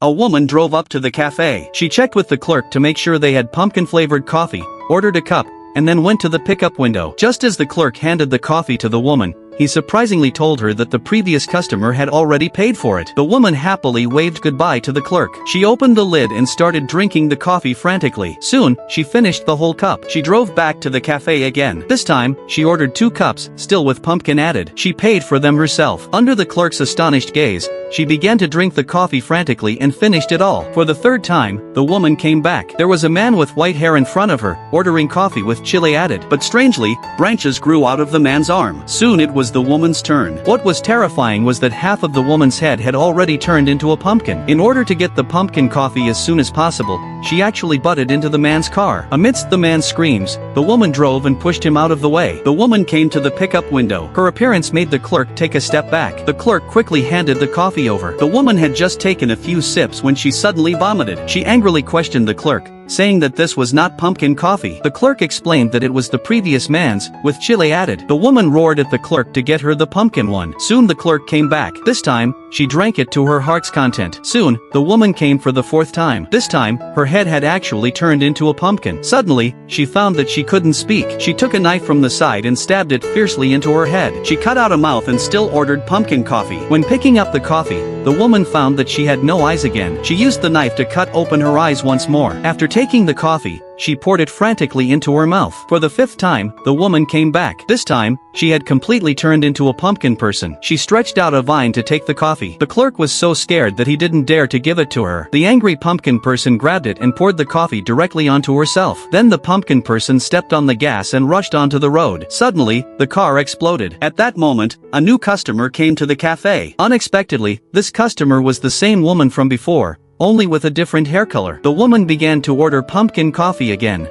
A woman drove up to the cafe. She checked with the clerk to make sure they had pumpkin-flavored coffee, ordered a cup, and then went to the pickup window. Just as the clerk handed the coffee to the woman, he surprisingly told her that the previous customer had already paid for it. The woman happily waved goodbye to the clerk. She opened the lid and started drinking the coffee frantically. Soon, she finished the whole cup. She drove back to the cafe again. This time, she ordered 2 cups, still with pumpkin added. She paid for them herself. Under the clerk's astonished gaze, she began to drink the coffee frantically and finished it all. For the 3rd time, the woman came back. There was a man with white hair in front of her, ordering coffee with chili added. But strangely, branches grew out of the man's arm. Soon it was the woman's turn. What was terrifying was that half of the woman's head had already turned into a pumpkin. In order to get the pumpkin coffee as soon as possible, she actually butted into the man's car. Amidst the man's screams, the woman drove and pushed him out of the way. The woman came to the pickup window. Her appearance made the clerk take a step back. The clerk quickly handed the coffee over. The woman had just taken a few sips when she suddenly vomited. She angrily questioned the clerk, saying that this was not pumpkin coffee. The clerk explained that it was the previous man's, with chili added. The woman roared at the clerk to get her the pumpkin one. Soon the clerk came back. This time, she drank it to her heart's content. Soon, the woman came for the 4th time. This time, her head had actually turned into a pumpkin. Suddenly, she found that she couldn't speak. She took a knife from the side and stabbed it fiercely into her head. She cut out a mouth and still ordered pumpkin coffee. When picking up the coffee, the woman found that she had no eyes again. She used the knife to cut open her eyes once more. After taking the coffee, she poured it frantically into her mouth. For the 5th time, the woman came back. This time, she had completely turned into a pumpkin person. She stretched out a vine to take the coffee. The clerk was so scared that he didn't dare to give it to her. The angry pumpkin person grabbed it and poured the coffee directly onto herself. Then the pumpkin person stepped on the gas and rushed onto the road. Suddenly, the car exploded. At that moment, a new customer came to the cafe. Unexpectedly, this customer was the same woman from before, only with a different hair color. The woman began to order pumpkin coffee again.